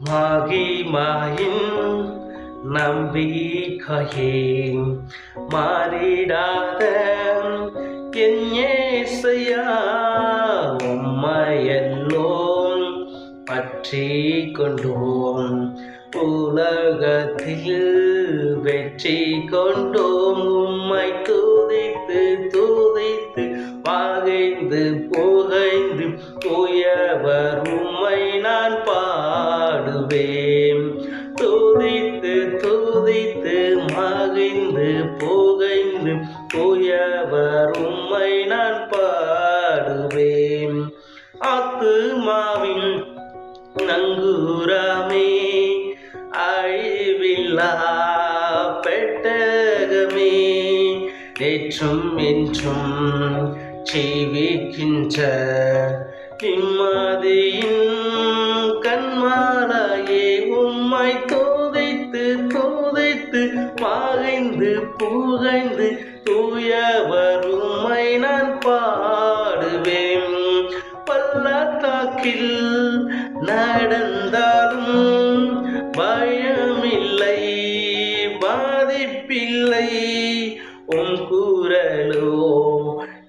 மகிமையின் நம்பிக்கையே மாறிடாத என் இயேசையா, உம்மையெல்லோம் பற்றி கொண்டோம், உலகத்தில் வெற்றி கொண்டோம். உம்மை துதித்து துதித்து மகிழ்ந்து புகழ்ந்து உயர்வர் உம்மை நான் பாடுவேன். துதித்து துதித்து மகிழ்ந்து புகழ்ந்து உயர்வர் உம்மை நான் பாடுவேன். ஆத்துமாவின் நங்கூரமே, அழிவில்லா பெட்டகமே, நேற்றும் என்றும் ஜீவிக்கின்ற நிம்மதியின் கண்மாலையே, உம்மை துதித்து துதித்து மகிழ்ந்து புகழ்ந்து தூயவர் உம்மை நான் பாடுவேன். பள்ளத்தாக்கில் நடந்தாலும் பயமில்லை, பாதிப்பில்லை, உம் குரலோ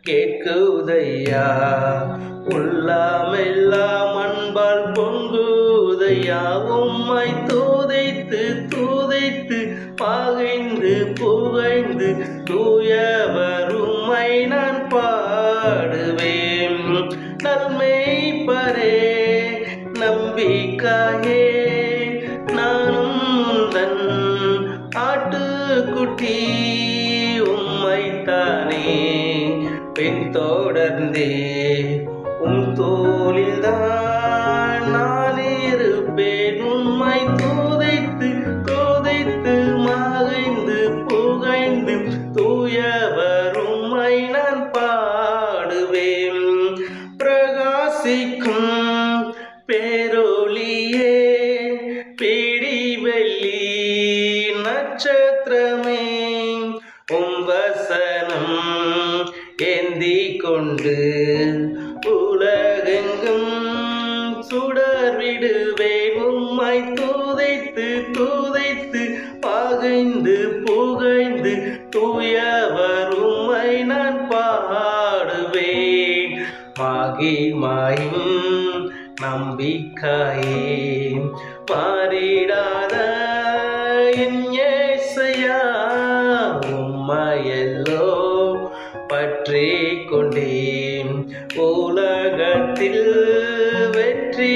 கேட்குதையா, உள்ளமெல்லாம் அன்பால் பொங்குதையா. உம்மை துதித்து துதித்து மகிழ்ந்து புகழ்ந்து தூயவர் உம்மை நான் பாடுவேன். நல்மேய்ப்பரே நம்பிக்கையே, நானும் உந்தன் ஆட்டுக்குட்டி, உம்மைத்தானே பின்தொடர்ந்தே உம் தோளில்தான் நான் இருப்பேன். உம்மை துதித்து துதித்து மகிழ்ந்து புகழ்ந்து தூயவர் உம்மை நான் பாடுவேன். பிரகாசிக்கும் பேரொளியே, பிடி வெள்ளி நட்சத்திரமே, உம் வசனம் ஏந்தி கொண்டு உலகெங்கும் சுடர் விடுவேன். உம்மை துதித்து துதித்து பகிர்ந்து புகழ்ந்து தூயவர் உம்மை நான் பாடுவேன். மகிமையின் நம்பிக்கையே மாறிடாத என் இயேசையா, உம்மையெல்லோ பற்றி கொண்டேன், உலகத்தில் வெற்றி